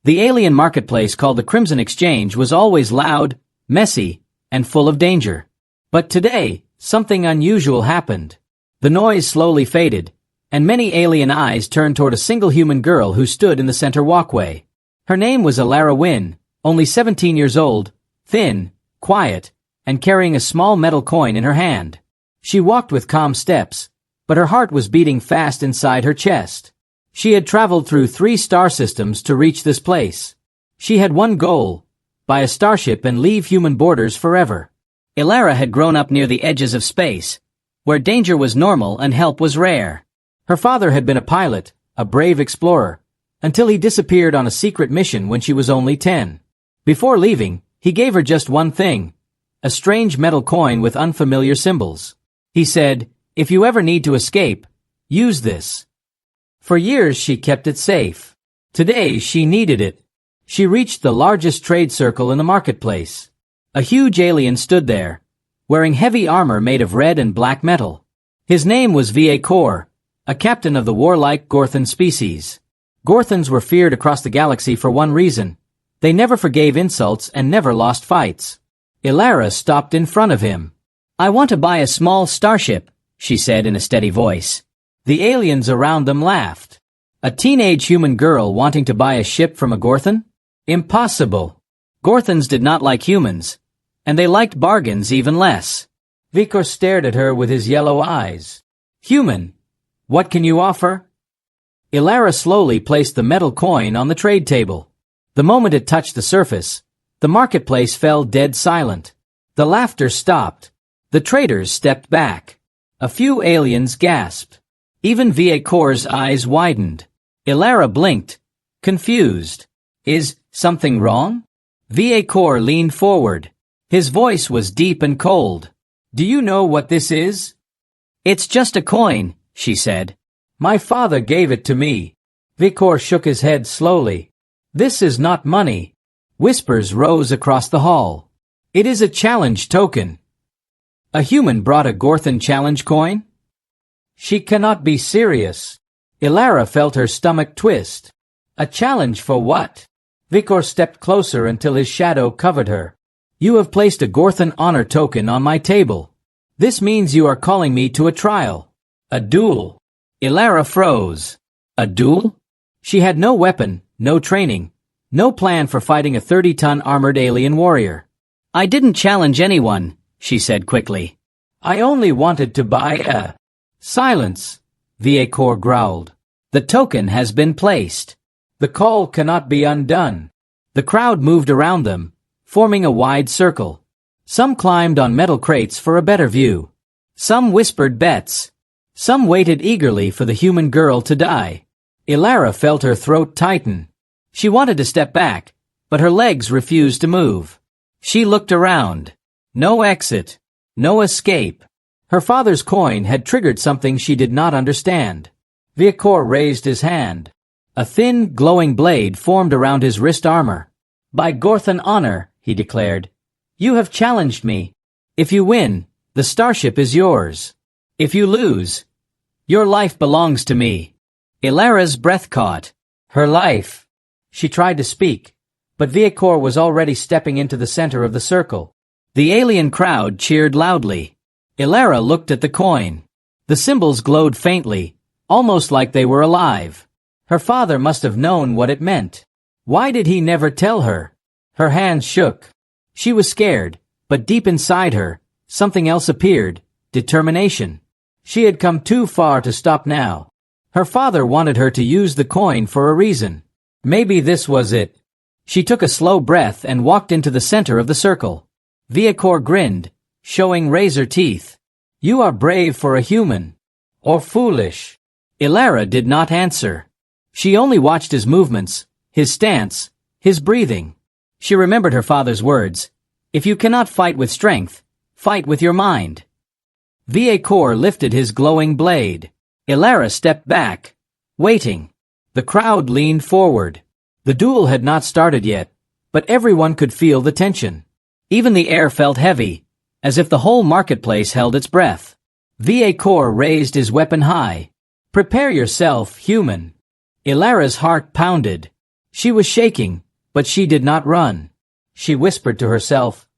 The alien marketplace called the Crimson Exchange was always loud, messy, and full of danger. But today, something unusual happened. The noise slowly faded, and many alien eyes turned toward a single human girl who stood in the center walkway. Her name was Alara Wynn, only 17 years old, thin, quiet, and carrying a small metal coin in her hand. She walked with calm steps, but her heart was beating fast inside her chest. She had traveled through 3 star systems to reach this place. She had one goal: buy a starship and leave human borders forever. Alara had grown up near the edges of space, where danger was normal and help was rare. Her father had been a pilot, a brave explorer, until he disappeared on a secret mission when she was only 10. Before leaving, he gave her just one thing: a strange metal coin with unfamiliar symbols. He said, "If you ever need to escape, use this." For years she kept it safe. Today she needed it. She reached the largest trade circle in the marketplace. A huge alien stood there, wearing heavy armor made of red and black metal. His name was VA Kor, a captain of the warlike Gorthon species. Gorthons were feared across the galaxy for one reason: they never forgave insults and never lost fights. Alara stopped in front of him. "I want to buy a small starship," she said in a steady voice. The aliens around them laughed. A teenage human girl wanting to buy a ship from a Gorthon? Impossible. Gorthons did not like humans, and they liked bargains even less. Vikor stared at her with his yellow eyes. "Human, what can you offer?" Alara slowly placed the metal coin on the trade table. The moment it touched the surface, the marketplace fell dead silent. The laughter stopped. The traders stepped back. A few aliens gasped. Even VA Kor's eyes widened. Alara blinked, confused. "Is something wrong?" VA Kor leaned forward. His voice was deep and cold. "Do you know what this is?" "It's just a coin," she said. "My father gave it to me." Vikor shook his head slowly. "This is not money." Whispers rose across the hall. "It is a challenge token." A human brought a Gorthon challenge coin? She cannot be serious. Alara felt her stomach twist. A challenge for what? Vikor stepped closer until his shadow covered her. "You have placed a Gorthon honor token on my table. This means you are calling me to a trial. A duel." Alara froze. A duel? She had no weapon, no training, no plan for fighting a 30-ton armored alien warrior. "I didn't challenge anyone," she said quickly. "I only wanted to buy a—" "Silence," VA Kor growled. "The token has been placed. The call cannot be undone." The crowd moved around them, forming a wide circle. Some climbed on metal crates for a better view. Some whispered bets. Some waited eagerly for the human girl to die. Alara felt her throat tighten. She wanted to step back, but her legs refused to move. She looked around. No exit. No escape. Her father's coin had triggered something she did not understand. Vikor raised his hand. A thin, glowing blade formed around his wrist armor. "By Gorthon honor," he declared, "you have challenged me. If you win, the starship is yours. If you lose, your life belongs to me." Alara's breath caught. Her life. She tried to speak, but Vikor was already stepping into the center of the circle. The alien crowd cheered loudly. Alara looked at the coin. The symbols glowed faintly, almost like they were alive. Her father must have known what it meant. Why did he never tell her? Her hands shook. She was scared, but deep inside her, something else appeared: determination. She had come too far to stop now. Her father wanted her to use the coin for a reason. Maybe this was it. She took a slow breath and walked into the center of the circle. Vikor grinned, showing razor teeth. "You are brave for a human. Or foolish." Alara did not answer. She only watched his movements, his stance, his breathing. She remembered her father's words: "If you cannot fight with strength, fight with your mind." VA Kor lifted his glowing blade. Alara stepped back, waiting. The crowd leaned forward. The duel had not started yet, but everyone could feel the tension. Even the air felt heavy, as if the whole marketplace held its breath. VA Kor raised his weapon high. "Prepare yourself, human." Alara's heart pounded. She was shaking, but she did not run. She whispered to herself,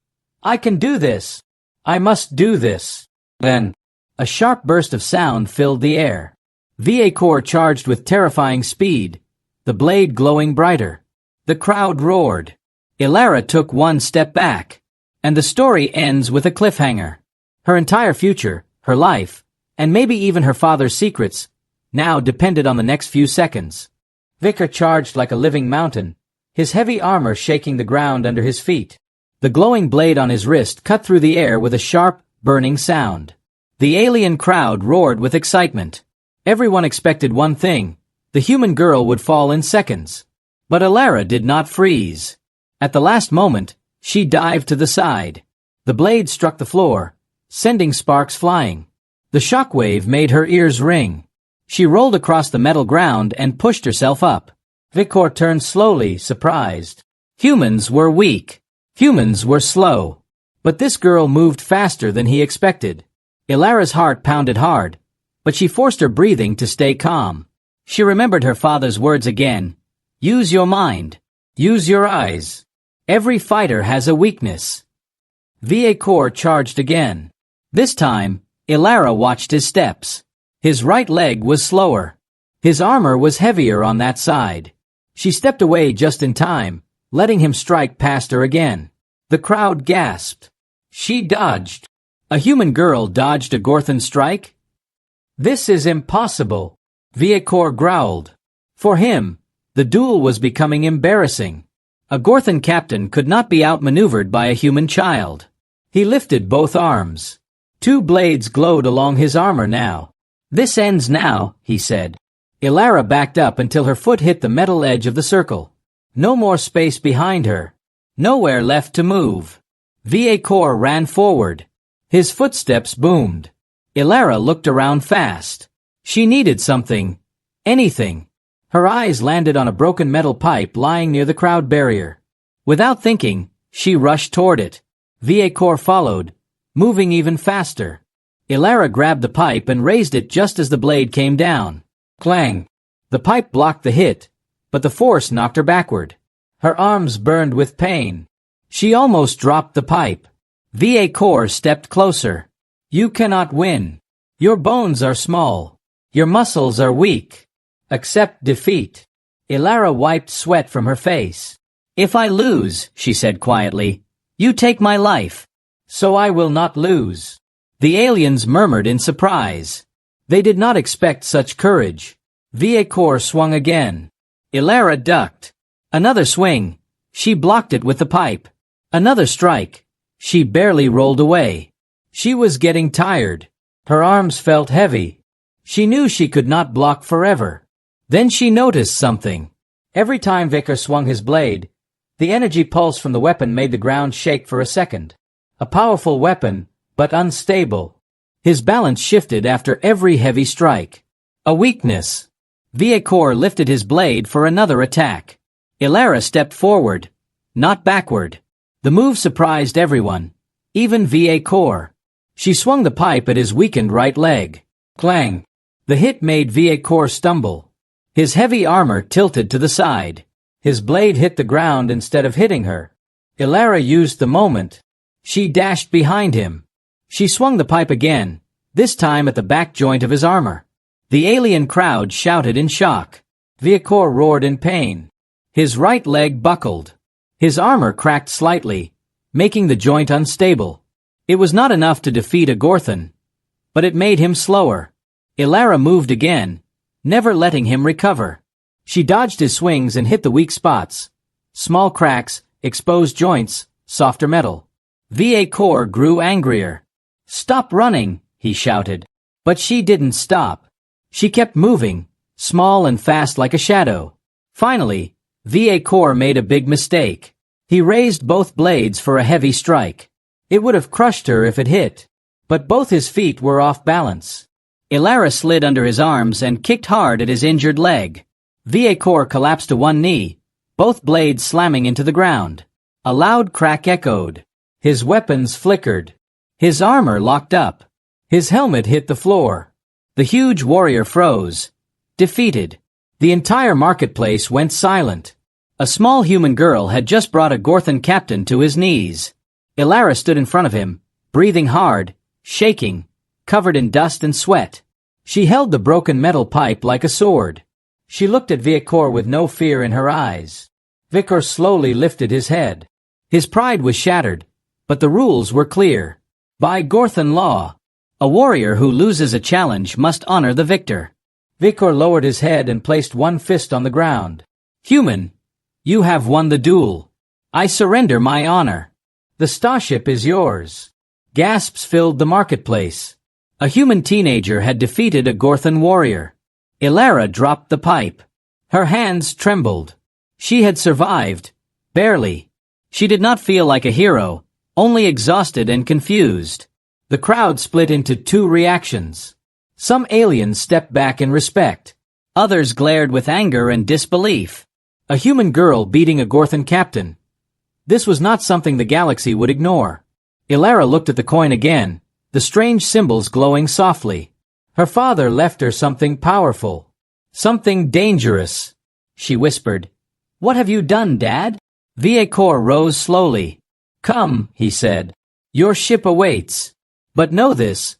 "I can do this. I must do this." Then, a sharp burst of sound filled the air. VA Core charged with terrifying speed, the blade glowing brighter. The crowd roared. Elara took one step back. And the story ends with a cliffhanger. Her entire future, her life, and maybe even her father's secrets, now depended on the next few seconds. Vicar charged like a living mountain, his heavy armor shaking the ground under his feet. The glowing blade on his wrist cut through the air with a sharp, burning sound. The alien crowd roared with excitement. Everyone expected one thing: the human girl would fall in seconds. But Elara did not freeze. At the last moment, she dived to the side. The blade struck the floor, sending sparks flying. The shockwave made her ears ring. She rolled across the metal ground and pushed herself up. Vicor turned slowly, surprised. Humans were weak. Humans were slow. But this girl moved faster than he expected. Elara's heart pounded hard, but she forced her breathing to stay calm. She remembered her father's words again. Use your mind. Use your eyes. Every fighter has a weakness. VA Core charged again. This time, Elara watched his steps. His right leg was slower. His armor was heavier on that side. She stepped away just in time, letting him strike past her again. The crowd gasped. She dodged. A human girl dodged a Gorthan strike? This is impossible, VA Core growled. For him, the duel was becoming embarrassing. A Gorthan captain could not be outmaneuvered by a human child. He lifted both arms. Two blades glowed along his armor now. This ends now, he said. Elara backed up until her foot hit the metal edge of the circle. No more space behind her. Nowhere left to move. VA Core ran forward. His footsteps boomed. Elara looked around fast. She needed something. Anything. Her eyes landed on a broken metal pipe lying near the crowd barrier. Without thinking, she rushed toward it. VA Core followed, moving even faster. Elara grabbed the pipe and raised it just as the blade came down. Clang! The pipe blocked the hit, but the force knocked her backward. Her arms burned with pain. She almost dropped the pipe. VA Core stepped closer. You cannot win. Your bones are small. Your muscles are weak. Accept defeat. Elara wiped sweat from her face. If I lose, she said quietly, you take my life. So I will not lose. The aliens murmured in surprise. They did not expect such courage. VA Core swung again. Elara ducked. Another swing. She blocked it with the pipe. Another strike. She barely rolled away. She was getting tired. Her arms felt heavy. She knew she could not block forever. Then she noticed something. Every time Vicar swung his blade, the energy pulse from the weapon made the ground shake for a second. A powerful weapon, but unstable. His balance shifted after every heavy strike. A weakness. VA Core lifted his blade for another attack. Elara stepped forward, not backward. The move surprised everyone, even VA Core. She swung the pipe at his weakened right leg. Clang! The hit made VA Core stumble. His heavy armor tilted to the side. His blade hit the ground instead of hitting her. Elara used the moment. She dashed behind him. She swung the pipe again, this time at the back joint of his armor. The alien crowd shouted in shock. VA Core roared in pain. His right leg buckled. His armor cracked slightly, making the joint unstable. It was not enough to defeat a Gorthan, but it made him slower. Elara moved again, never letting him recover. She dodged his swings and hit the weak spots. Small cracks, exposed joints, softer metal. VA Core grew angrier. Stop running, he shouted. But she didn't stop. She kept moving, small and fast like a shadow. Finally, VA Core made a big mistake. He raised both blades for a heavy strike. It would have crushed her if it hit. But both his feet were off balance. Elara slid under his arms and kicked hard at his injured leg. VA Core collapsed to one knee, both blades slamming into the ground. A loud crack echoed. His weapons flickered. His armor locked up. His helmet hit the floor. The huge warrior froze, defeated. The entire marketplace went silent. A small human girl had just brought a Gorthan captain to his knees. Ilara stood in front of him, breathing hard, shaking, covered in dust and sweat. She held the broken metal pipe like a sword. She looked at Viacor with no fear in her eyes. Viacor slowly lifted his head. His pride was shattered, but the rules were clear. By Gorthan law, a warrior who loses a challenge must honor the victor. Viacor lowered his head and placed one fist on the ground. Human, you have won the duel. I surrender my honor. The Starship is yours. Gasps filled the marketplace. A human teenager had defeated a Gorthan warrior. Ilara dropped the pipe. Her hands trembled. She had survived. Barely. She did not feel like a hero, only exhausted and confused. The crowd split into two reactions. Some aliens stepped back in respect. Others glared with anger and disbelief. A human girl beating a Gorthan captain. This was not something the galaxy would ignore. Ilara looked at the coin again, the strange symbols glowing softly. Her father left her something powerful. Something dangerous. She whispered. What have you done, Dad? Viacor rose slowly. Come, he said. Your ship awaits. But know this.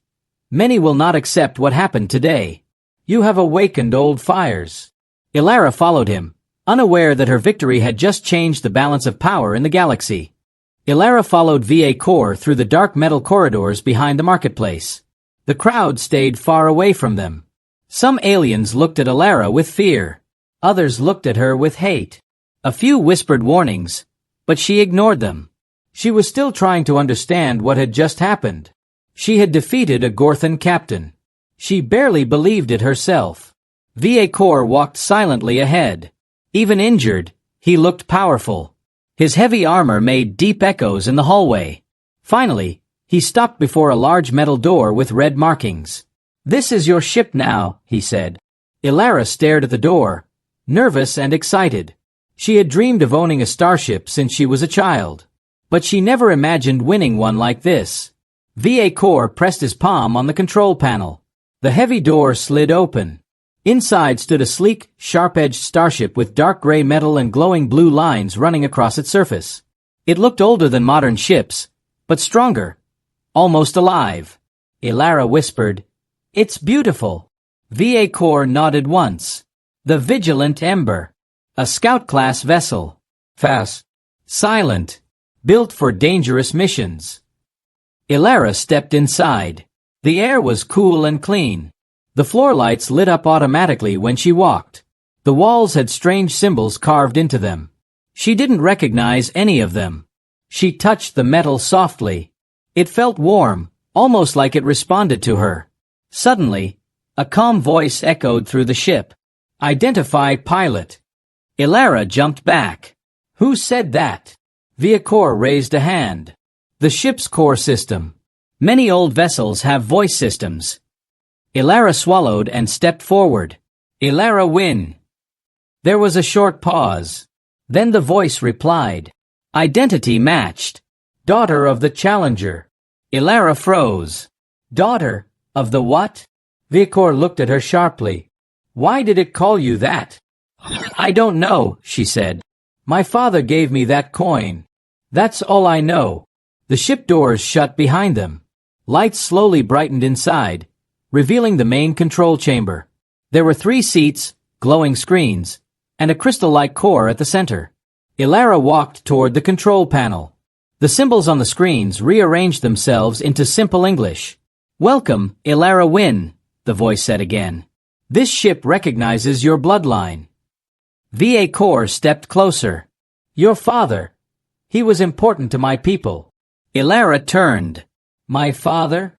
Many will not accept what happened today. You have awakened old fires. Ilara followed him, unaware that her victory had just changed the balance of power in the galaxy. Ilara followed Viacor through the dark metal corridors behind the marketplace. The crowd stayed far away from them. Some aliens looked at Ilara with fear. Others looked at her with hate. A few whispered warnings, but she ignored them. She was still trying to understand what had just happened. She had defeated a Gorthan captain. She barely believed it herself. Viacor walked silently ahead. Even injured, he looked powerful. His heavy armor made deep echoes in the hallway. Finally, he stopped before a large metal door with red markings. This is your ship now, he said. Ilara stared at the door, nervous and excited. She had dreamed of owning a starship since she was a child. But she never imagined winning one like this. Viacor pressed his palm on the control panel. The heavy door slid open. Inside stood a sleek, sharp-edged starship with dark gray metal and glowing blue lines running across its surface. It looked older than modern ships, but stronger. Almost alive. Ilara whispered, It's beautiful. Viacor nodded once. The Vigilant Ember. A scout-class vessel. Fast. Silent. Built for dangerous missions. Ilara stepped inside. The air was cool and clean. The floor lights lit up automatically when she walked. The walls had strange symbols carved into them. She didn't recognize any of them. She touched the metal softly. It felt warm, almost like it responded to her. Suddenly, a calm voice echoed through the ship. Identify pilot. Ilara jumped back. Who said that? Viacor raised a hand. The ship's core system. Many old vessels have voice systems. Ilara swallowed and stepped forward. Ilara win. There was a short pause. Then the voice replied. Identity matched. Daughter of the Challenger. Ilara froze. Daughter of the what? Viacor looked at her sharply. Why did it call you that? I don't know, she said. My father gave me that coin. That's all I know. The ship doors shut behind them. Lights slowly brightened inside, revealing the main control chamber. There were 3 seats, glowing screens, and a crystal-like core at the center. Ilara walked toward the control panel. The symbols on the screens rearranged themselves into simple English. Welcome, Ilara Wynn, the voice said again. This ship recognizes your bloodline. Viacor stepped closer. Your father. He was important to my people. Ilara turned. My father?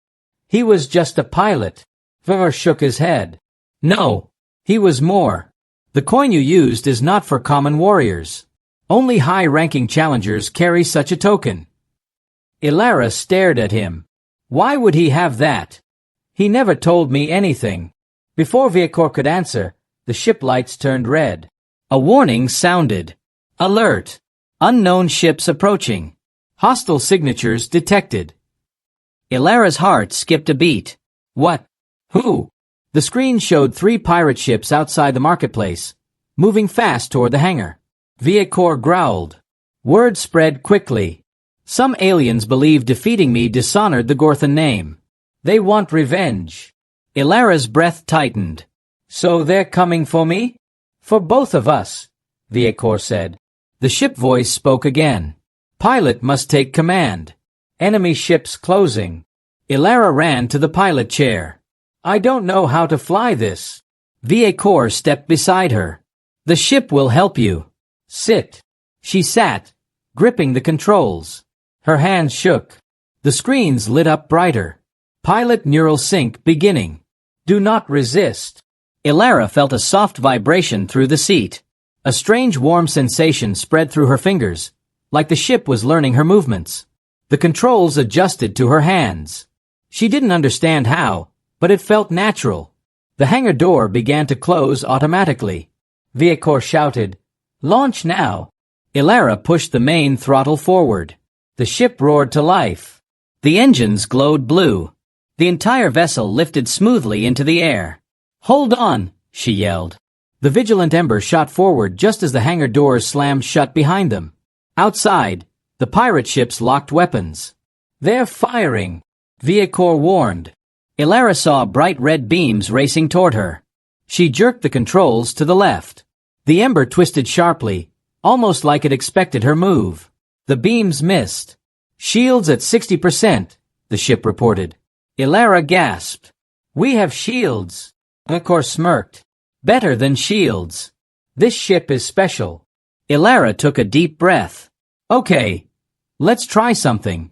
He was just a pilot. Viacor shook his head. No, he was more. The coin you used is not for common warriors. Only high-ranking challengers carry such a token. Ilara stared at him. Why would he have that? He never told me anything. Before Viacor could answer, the ship lights turned red. A warning sounded. Alert! Unknown ships approaching. Hostile signatures detected. Ilara's heart skipped a beat. What? Who? The screen showed 3 pirate ships outside the marketplace, moving fast toward the hangar. Viacor growled. Word spread quickly. Some aliens believe defeating me dishonored the Gorthan name. They want revenge. Ilara's breath tightened. So they're coming for me? For both of us, Viacor said. The ship voice spoke again. Pilot must take command. Enemy ships closing. Ilara ran to the pilot chair. I don't know how to fly this. Viacor stepped beside her. The ship will help you. Sit. She sat, gripping the controls. Her hands shook. The screens lit up brighter. Pilot neural sync beginning. Do not resist. Ilara felt a soft vibration through the seat. A strange warm sensation spread through her fingers, like the ship was learning her movements. The controls adjusted to her hands. She didn't understand how, but it felt natural. The hangar door began to close automatically. Viacor shouted, Launch now. Ilara pushed the main throttle forward. The ship roared to life. The engines glowed blue. The entire vessel lifted smoothly into the air. Hold on, she yelled. The vigilant Ember shot forward just as the hangar doors slammed shut behind them. Outside, the pirate ships locked weapons. They're firing, Viacor warned. Ilara saw bright red beams racing toward her. She jerked the controls to the left. The Ember twisted sharply, almost like it expected her move. The beams missed. Shields at 60%, the ship reported. Ilara gasped. We have shields. Viacor smirked. Better than shields. This ship is special. Ilara took a deep breath. Okay, let's try something.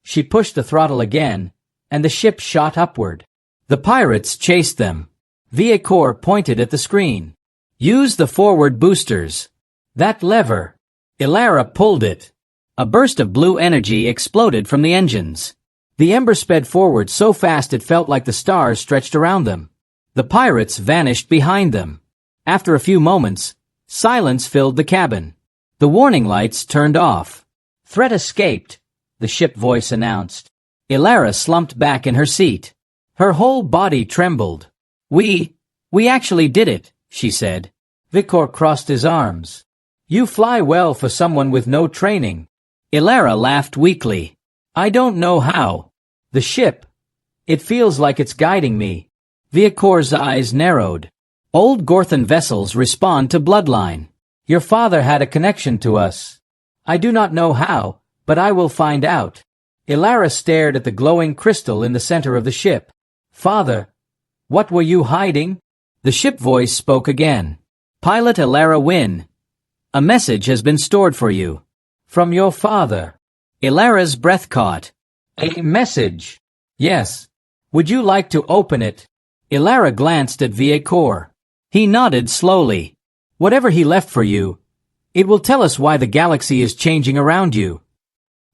She pushed the throttle again, and the ship shot upward. The pirates chased them. Viacor pointed at the screen. Use the forward boosters. That lever. Ilara pulled it. A burst of blue energy exploded from the engines. The Ember sped forward so fast it felt like the stars stretched around them. The pirates vanished behind them. After a few moments, silence filled the cabin. The warning lights turned off. Threat escaped, the ship voice announced. Ilara slumped back in her seat. Her whole body trembled. We actually did it, she said. Viacor crossed his arms. You fly well for someone with no training. Ilara laughed weakly. I don't know how. The ship. It feels like it's guiding me. Viacor's eyes narrowed. Old Gorthan vessels respond to bloodline. Your father had a connection to us. I do not know how, but I will find out. Ilara stared at the glowing crystal in the center of the ship. Father, what were you hiding? The ship voice spoke again. Pilot Ilara Wynn. A message has been stored for you. From your father. Ilara's breath caught. A message? Yes. Would you like to open it? Ilara glanced at Viacor. He nodded slowly. Whatever he left for you, it will tell us why the galaxy is changing around you.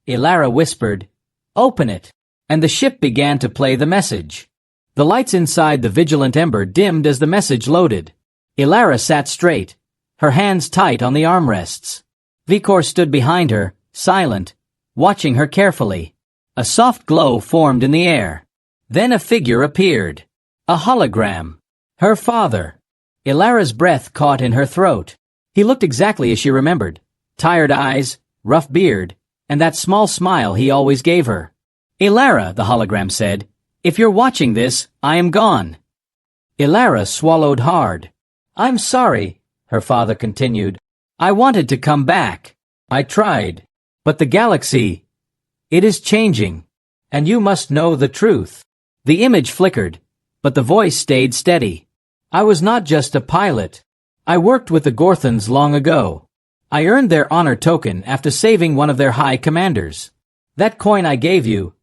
Ilara whispered, Open it, and the ship began to play the message. The lights inside the vigilant Ember dimmed as the message loaded. Ilara sat straight, her hands tight on the armrests. Viacor stood behind her, silent, watching her carefully. A soft glow formed in the air. Then a figure appeared. A hologram. Her father. Ilara's breath caught in her throat. He looked exactly as she remembered. Tired eyes, rough beard, and that small smile he always gave her. Ilara, the hologram said, if you're watching this, I am gone. Ilara swallowed hard. I'm sorry, her father continued. I wanted to come back. I tried. But the galaxy, it is changing. And you must know the truth. The image flickered, but the voice stayed steady. I was not just a pilot. I worked with the Gorthans long ago. I earned their honor token after saving one of their high commanders. That coin I gave you,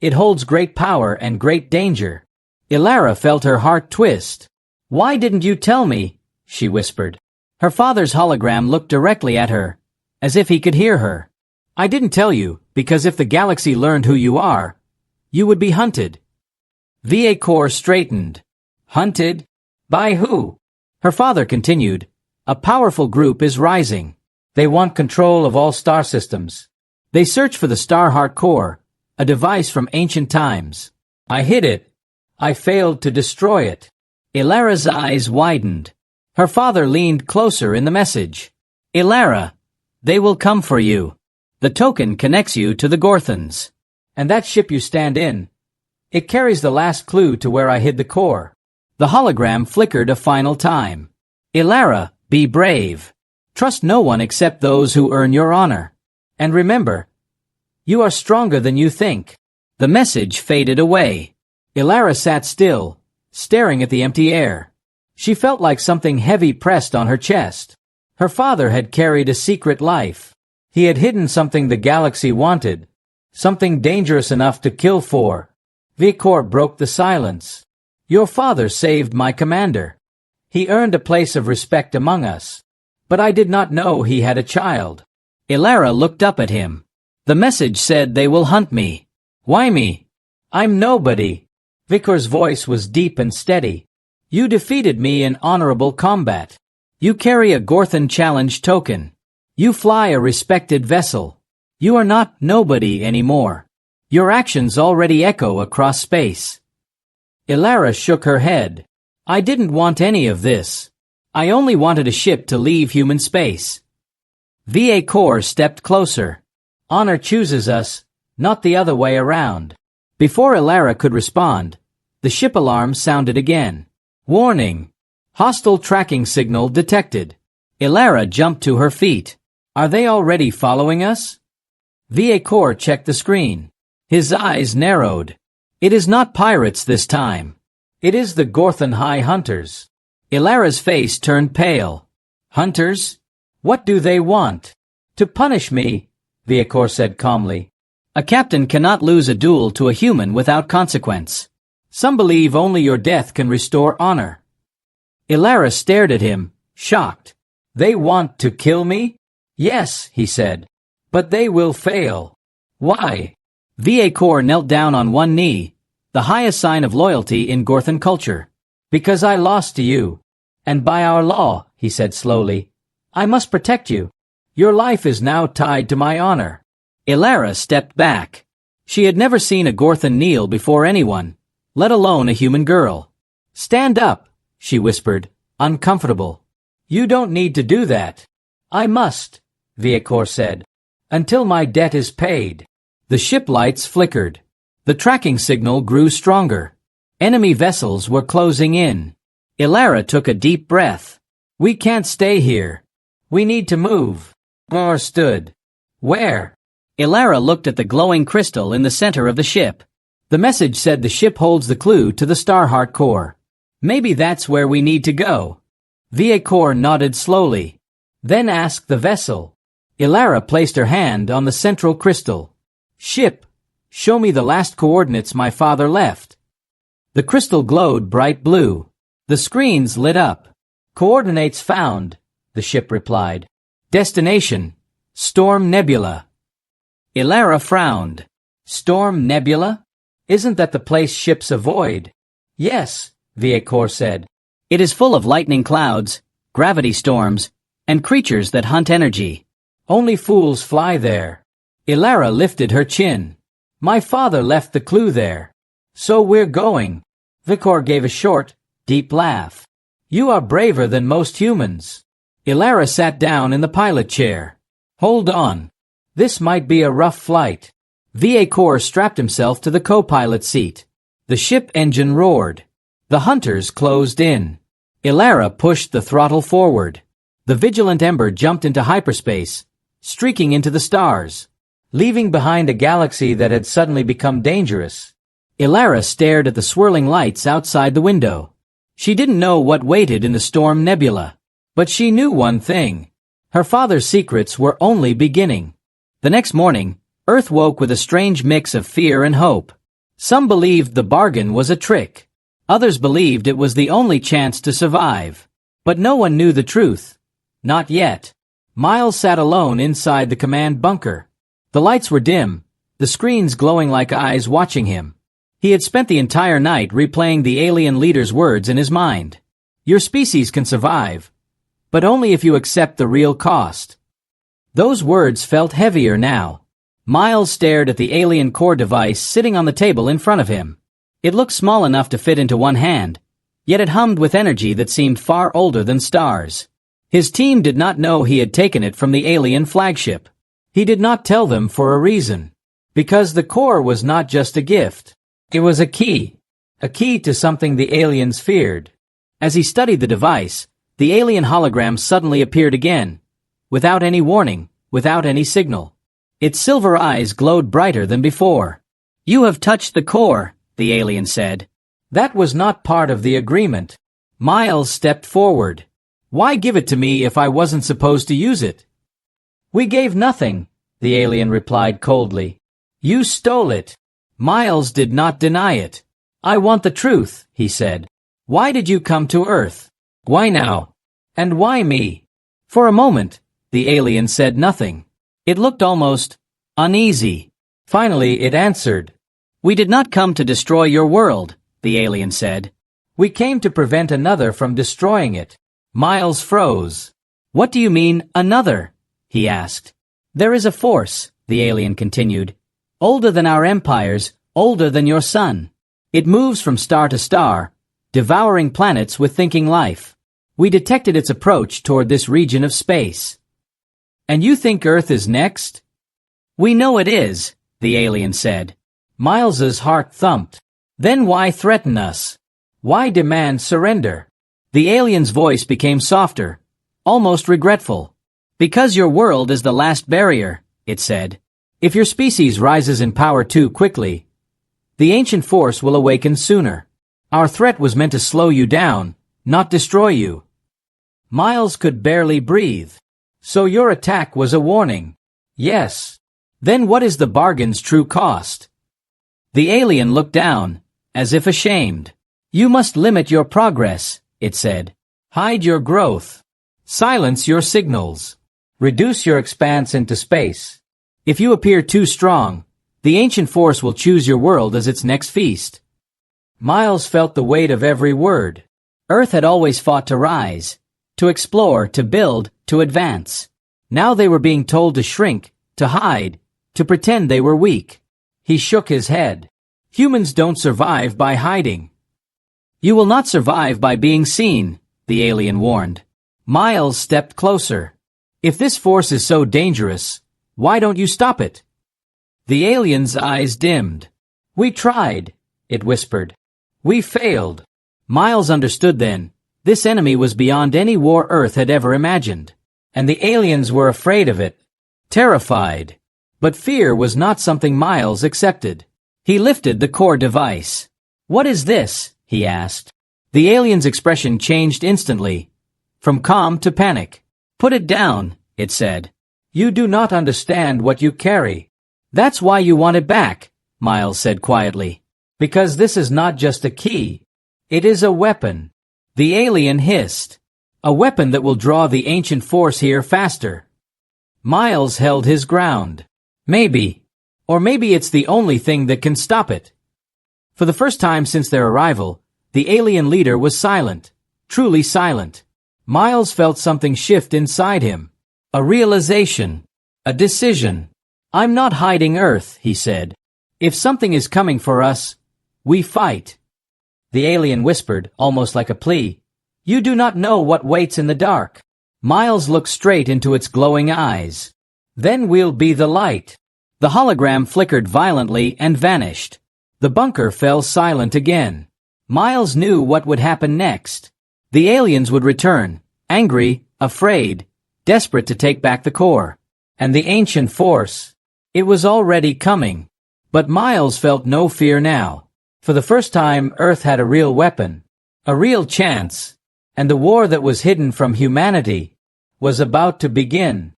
it holds great power and great danger. Ilara felt her heart twist. Why didn't you tell me? She whispered. Her father's hologram looked directly at her, as if he could hear her. I didn't tell you, because if the galaxy learned who you are, you would be hunted. Viacor straightened. Hunted? By who? Her father continued. A powerful group is rising. They want control of all star systems. They search for the Starheart core, a device from ancient times. I hid it. I failed to destroy it. Ilara's eyes widened. Her father leaned closer in the message. Ilara, they will come for you. The token connects you to the Gorthons. And that ship you stand in, it carries the last clue to where I hid the core. The hologram flickered a final time. Ilara, be brave. Trust no one except those who earn your honor. And remember, you are stronger than you think. The message faded away. Ilara sat still, staring at the empty air. She felt like something heavy pressed on her chest. Her father had carried a secret life. He had hidden something the galaxy wanted, something dangerous enough to kill for. Vikor broke the silence. Your father saved my commander. He earned a place of respect among us. But I did not know he had a child. Ilara looked up at him. The message said they will hunt me. Why me? I'm nobody. Vikor's voice was deep and steady. You defeated me in honorable combat. You carry a Gorthon challenge token. You fly a respected vessel. You are not nobody anymore. Your actions already echo across space. Ilara shook her head. I didn't want any of this. I only wanted a ship to leave human space. Vikor stepped closer. Honor chooses us, not the other way around. Before Ilara could respond, the ship alarm sounded again. Warning! Hostile tracking signal detected. Ilara jumped to her feet. Are they already following us? Vikor checked the screen. His eyes narrowed. It is not pirates this time. It is the Gorthon High Hunters. Ilara's face turned pale. Hunters? What do they want? To punish me, Vikor said calmly. A captain cannot lose a duel to a human without consequence. Some believe only your death can restore honor. Ilara stared at him, shocked. They want to kill me? Yes, he said. But they will fail. Why? Vikor knelt down on one knee, the highest sign of loyalty in Gorthon culture. Because I lost to you. And by our law, he said slowly, I must protect you. Your life is now tied to my honor. Ilara stepped back. She had never seen a Gorthon kneel before anyone, let alone a human girl. Stand up, she whispered, uncomfortable. You don't need to do that. I must, Vikor said, until my debt is paid. The ship lights flickered. The tracking signal grew stronger. Enemy vessels were closing in. Ilara took a deep breath. We can't stay here. We need to move. Or stood. Where? Ilara looked at the glowing crystal in the center of the ship. The message said the ship holds the clue to the Starheart core. Maybe that's where we need to go. Vikor nodded slowly. Then asked the vessel. Ilara placed her hand on the central crystal. Ship, show me the last coordinates my father left. The crystal glowed bright blue. The screens lit up. Coordinates found, the ship replied. Destination, Storm Nebula. Ilara frowned. Storm Nebula? Isn't that the place ships avoid? Yes, Vikor said. It is full of lightning clouds, gravity storms, and creatures that hunt energy. Only fools fly there. Ilara lifted her chin. My father left the clue there. So we're going. Vikor gave a short, deep laugh. You are braver than most humans. Ilara sat down in the pilot chair. Hold on. This might be a rough flight. Vikor strapped himself to the co-pilot seat. The ship engine roared. The hunters closed in. Ilara pushed the throttle forward. The vigilant Ember jumped into hyperspace, streaking into the stars, leaving behind a galaxy that had suddenly become dangerous. Ilara stared at the swirling lights outside the window. She didn't know what waited in the Storm Nebula. But she knew one thing. Her father's secrets were only beginning. The next morning, Earth woke with a strange mix of fear and hope. Some believed the bargain was a trick. Others believed it was the only chance to survive. But no one knew the truth. Not yet. Miles sat alone inside the command bunker. The lights were dim, the screens glowing like eyes watching him. He had spent the entire night replaying the alien leader's words in his mind. Your species can survive, but only if you accept the real cost. Those words felt heavier now. Miles stared at the alien core device sitting on the table in front of him. It looked small enough to fit into one hand, yet it hummed with energy that seemed far older than stars. His team did not know he had taken it from the alien flagship. He did not tell them for a reason. Because the core was not just a gift. It was a key. A key to something the aliens feared. As he studied the device, the alien hologram suddenly appeared again. Without any warning, without any signal. Its silver eyes glowed brighter than before. "You have touched the core," the alien said. "That was not part of the agreement." Miles stepped forward. "Why give it to me if I wasn't supposed to use it?" "We gave nothing," the alien replied coldly. "You stole it." Miles did not deny it. "I want the truth," he said. "Why did you come to Earth? Why now? And why me?" For a moment, the alien said nothing. It looked almost uneasy. Finally, it answered. "We did not come to destroy your world," the alien said. "We came to prevent another from destroying it." Miles froze. "What do you mean, another?" he asked. "There is a force," the alien continued, "older than our empires, older than your sun. It moves from star to star, devouring planets with thinking life. We detected its approach toward this region of space." "And you think Earth is next?" "We know it is," the alien said. Miles's heart thumped. "Then why threaten us? Why demand surrender?" The alien's voice became softer, almost regretful. "Because your world is the last barrier," it said. "If your species rises in power too quickly, the ancient force will awaken sooner. Our threat was meant to slow you down, not destroy you." Miles could barely breathe. "So your attack was a warning?" "Yes." "Then what is the bargain's true cost?" The alien looked down, as if ashamed. "You must limit your progress," it said. "Hide your growth. Silence your signals. Reduce your expanse into space. If you appear too strong, the ancient force will choose your world as its next feast." Miles felt the weight of every word. Earth had always fought to rise, to explore, to build, to advance. Now they were being told to shrink, to hide, to pretend they were weak. He shook his head. "Humans don't survive by hiding." "You will not survive by being seen," the alien warned. Miles stepped closer. "If this force is so dangerous, why don't you stop it?" The alien's eyes dimmed. "We tried," it whispered. "We failed." Miles understood then. This enemy was beyond any war Earth had ever imagined. And the aliens were afraid of it. Terrified. But fear was not something Miles accepted. He lifted the core device. "What is this?" he asked. The alien's expression changed instantly, from calm to panic. "Put it down," it said. "You do not understand what you carry." "That's why you want it back," Miles said quietly. "Because this is not just a key. It is a weapon." The alien hissed. "A weapon that will draw the ancient force here faster." Miles held his ground. "Maybe. Or maybe it's the only thing that can stop it." For the first time since their arrival, the alien leader was silent. Truly silent. Miles felt something shift inside him. A realization. A decision. "I'm not hiding Earth," he said. "If something is coming for us, we fight." The alien whispered, almost like a plea. "You do not know what waits in the dark." Miles looked straight into its glowing eyes. "Then we'll be the light." The hologram flickered violently and vanished. The bunker fell silent again. Miles knew what would happen next. The aliens would return, angry, afraid, desperate to take back the core. And the ancient force. It was already coming. But Miles felt no fear now. For the first time, Earth had a real weapon. A real chance. And the war that was hidden from humanity was about to begin.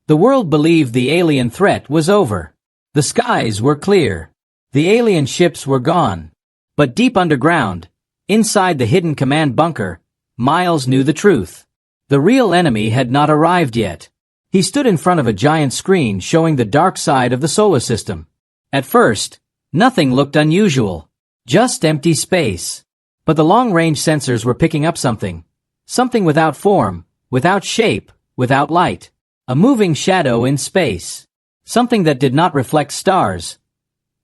The world believed the alien threat was over. The skies were clear. The alien ships were gone. But deep underground, inside the hidden command bunker, Miles knew the truth. The real enemy had not arrived yet. He stood in front of a giant screen showing the dark side of the solar system. At first, nothing looked unusual. Just empty space. But the long-range sensors were picking up something. Something without form, without shape, without light. A moving shadow in space. Something that did not reflect stars.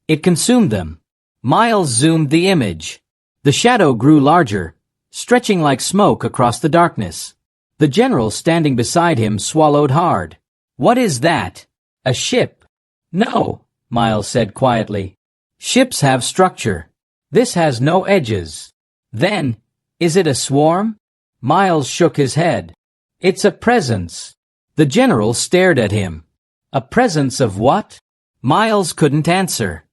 It consumed them. Miles zoomed the image. The shadow grew larger, stretching like smoke across the darkness. The general standing beside him swallowed hard. What is that? A ship? No, Miles said quietly. Ships have structure. This has no edges. Then, is it a swarm? Miles shook his head. It's a presence. The general stared at him. A presence of what? Miles couldn't answer.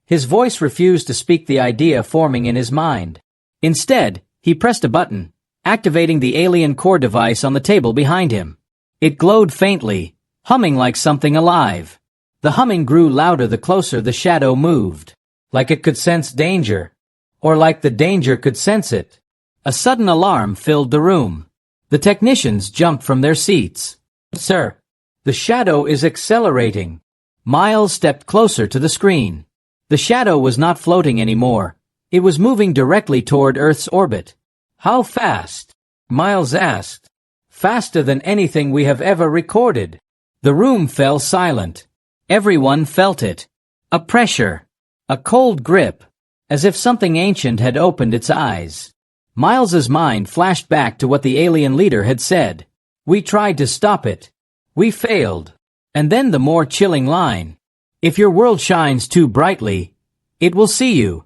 His voice refused to speak the idea forming in his mind. Instead, he pressed a button, activating the alien core device on the table behind him. It glowed faintly, humming like something alive. The humming grew louder the closer the shadow moved, like it could sense danger, or like the danger could sense it. A sudden alarm filled the room. The technicians jumped from their seats. Sir, the shadow is accelerating. Miles stepped closer to the screen. The shadow was not floating anymore. It was moving directly toward Earth's orbit. How fast? Miles asked. Faster than anything we have ever recorded. The room fell silent. Everyone felt it. A pressure. A cold grip. As if something ancient had opened its eyes. Miles's mind flashed back to what the alien leader had said. We tried to stop it. We failed. And then the more chilling line. If your world shines too brightly, it will see you.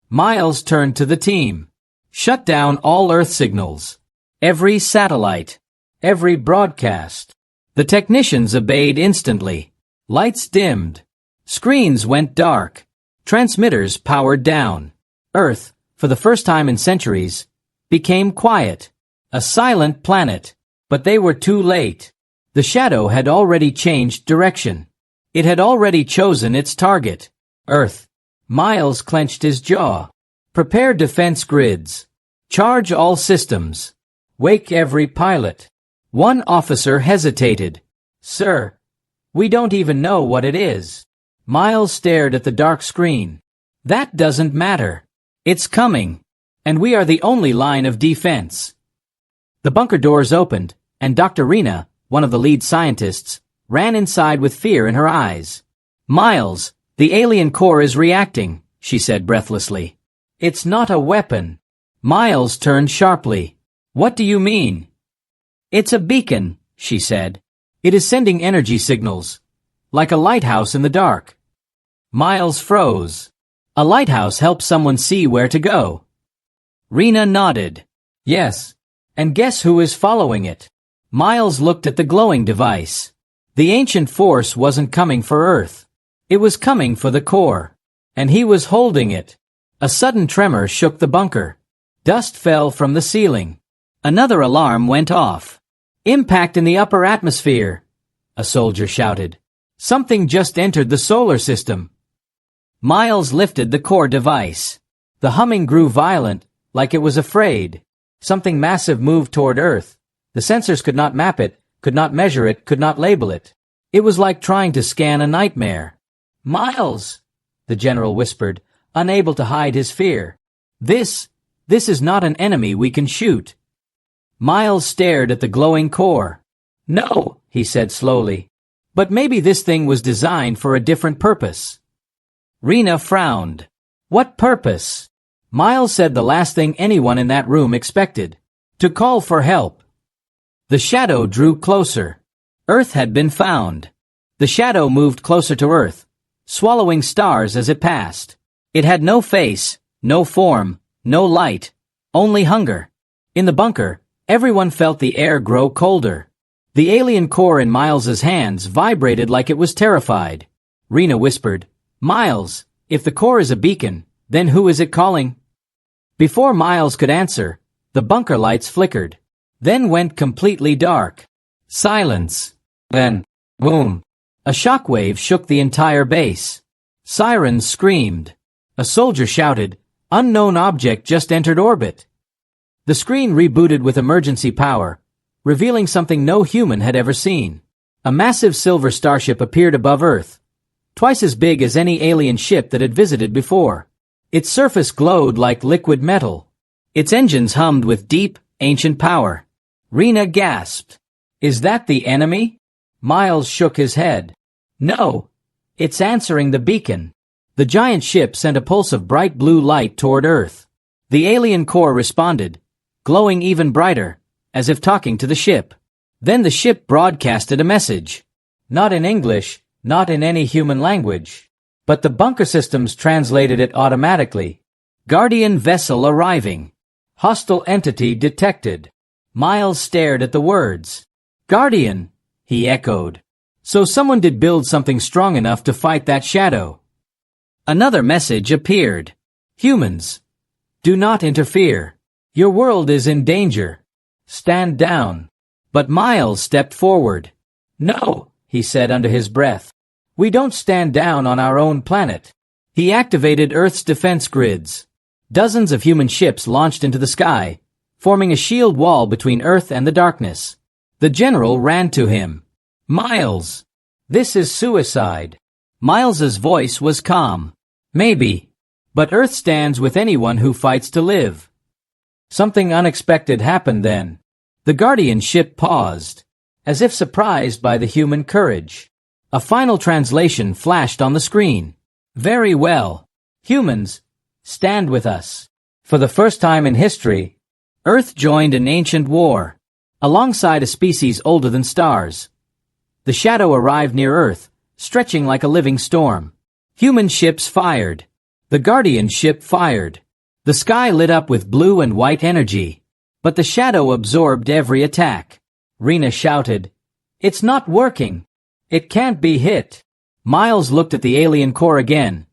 Miles turned to the team. Shut down all Earth signals. Every satellite. Every broadcast. The technicians obeyed instantly. Lights dimmed. Screens went dark. Transmitters powered down. Earth, for the first time in centuries, became quiet. A silent planet. But they were too late. The shadow had already changed direction. It had already chosen its target. Earth. Miles clenched his jaw. Prepare defense grids. Charge all systems. Wake every pilot. One officer hesitated. Sir, we don't even know what it is. Miles stared at the dark screen. That doesn't matter. It's coming. And we are the only line of defense. The bunker doors opened, and Dr. Rena, one of the lead scientists, ran inside with fear in her eyes. Miles, the alien core is reacting, she said breathlessly. It's not a weapon. Miles turned sharply. What do you mean? It's a beacon, she said. It is sending energy signals, like a lighthouse in the dark. Miles froze. A lighthouse helps someone see where to go. Rena nodded. Yes. And guess who is following it? Miles looked at the glowing device. The ancient force wasn't coming for Earth. It was coming for the core. And he was holding it. A sudden tremor shook the bunker. Dust fell from the ceiling. Another alarm went off. Impact in the upper atmosphere, a soldier shouted. Something just entered the solar system. Miles lifted the core device. The humming grew violent, like it was afraid. Something massive moved toward Earth. The sensors could not map it, could not measure it, could not label it. It was like trying to scan a nightmare. Miles, the general whispered, unable to hide his fear. This is not an enemy we can shoot. Miles stared at the glowing core. No, he said slowly. But maybe this thing was designed for a different purpose. Rena frowned. What purpose? Miles said the last thing anyone in that room expected. To call for help. The shadow drew closer. Earth had been found. The shadow moved closer to Earth, swallowing stars as it passed. It had no face, no form, no light, only hunger. In the bunker, everyone felt the air grow colder. The alien core in Miles's hands vibrated like it was terrified. Rena whispered, Miles, if the core is a beacon, then who is it calling? Before Miles could answer, the bunker lights flickered, then went completely dark. Silence. Then, boom. A shockwave shook the entire base. Sirens screamed. A soldier shouted, unknown object just entered orbit. The screen rebooted with emergency power, revealing something no human had ever seen. A massive silver starship appeared above Earth, twice as big as any alien ship that had visited before. Its surface glowed like liquid metal. Its engines hummed with deep, ancient power. Rena gasped. Is that the enemy? Miles shook his head. No, it's answering the beacon. The giant ship sent a pulse of bright blue light toward Earth. The alien core responded, glowing even brighter, as if talking to the ship. Then the ship broadcasted a message. Not in English, not in any human language. But the bunker systems translated it automatically. Guardian vessel arriving. Hostile entity detected. Miles stared at the words. Guardian, he echoed. So someone did build something strong enough to fight that shadow. Another message appeared. Humans, do not interfere. Your world is in danger. Stand down. But Miles stepped forward. No, he said under his breath. We don't stand down on our own planet. He activated Earth's defense grids. Dozens of human ships launched into the sky, forming a shield wall between Earth and the darkness. The general ran to him. Miles, this is suicide. Miles's voice was calm. Maybe. But Earth stands with anyone who fights to live. Something unexpected happened then. The Guardian ship paused, as if surprised by the human courage. A final translation flashed on the screen. Very well. Humans, stand with us. For the first time in history, Earth joined an ancient war, alongside a species older than stars. The shadow arrived near Earth, stretching like a living storm. Human ships fired. The Guardian ship fired. The sky lit up with blue and white energy. But the shadow absorbed every attack. Rena shouted, It's not working. It can't be hit. Miles looked at the alien core again.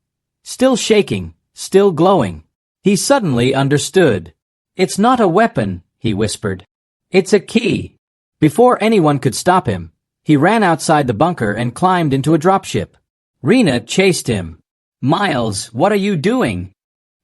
Still shaking, still glowing. He suddenly understood. It's not a weapon, he whispered. It's a key. Before anyone could stop him, he ran outside the bunker and climbed into a dropship. Rena chased him. Miles, what are you doing?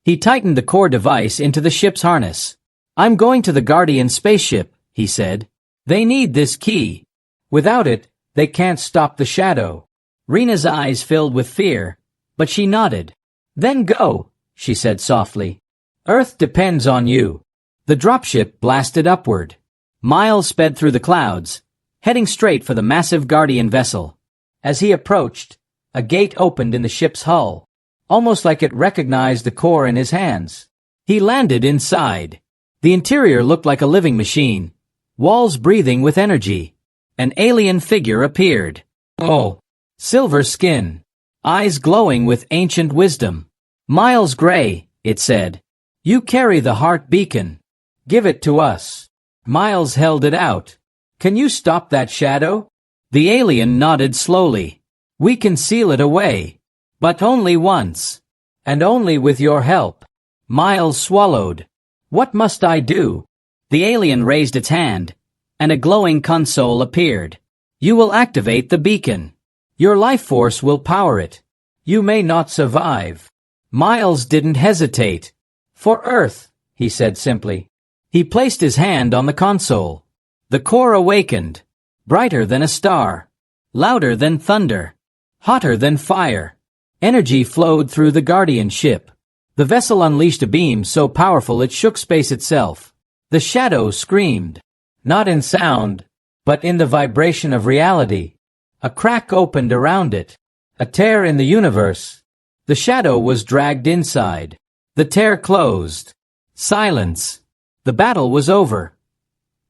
He tightened the core device into the ship's harness. I'm going to the Guardian spaceship, he said. They need this key. Without it, they can't stop the shadow. Rena's eyes filled with fear, but she nodded. Then go, she said softly. Earth depends on you. The dropship blasted upward. Miles sped through the clouds, heading straight for the massive Guardian vessel. As he approached, a gate opened in the ship's hull, almost like it recognized the core in his hands. He landed inside. The interior looked like a living machine, walls breathing with energy. An alien figure appeared. Oh, silver skin, eyes glowing with ancient wisdom. Miles Gray, it said. You carry the heart beacon. Give it to us. Miles held it out. Can you stop that shadow? The alien nodded slowly. We can seal it away. But only once. And only with your help. Miles swallowed. What must I do? The alien raised its hand, and a glowing console appeared. You will activate the beacon. Your life force will power it. You may not survive. Miles didn't hesitate. For Earth, he said simply. He placed his hand on the console. The core awakened, brighter than a star, louder than thunder, hotter than fire. Energy flowed through the Guardian ship. The vessel unleashed a beam so powerful it shook space itself. The shadow screamed. Not in sound, but in the vibration of reality. A crack opened around it. A tear in the universe. The shadow was dragged inside. The tear closed. Silence. The battle was over.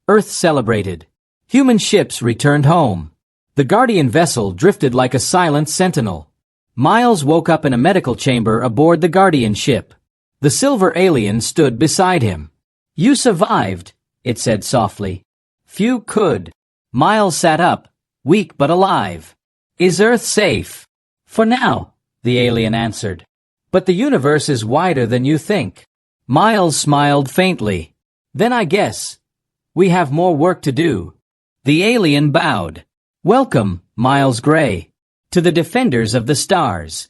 Earth celebrated. Human ships returned home. The Guardian vessel drifted like a silent sentinel. Miles woke up in a medical chamber aboard the Guardian ship. The silver alien stood beside him. You survived, it said softly. Few could. Miles sat up, weak but alive. Is Earth safe? For now, the alien answered. But the universe is wider than you think. Miles smiled faintly. Then I guess we have more work to do. The alien bowed. Welcome, Miles Gray, to the Defenders of the Stars.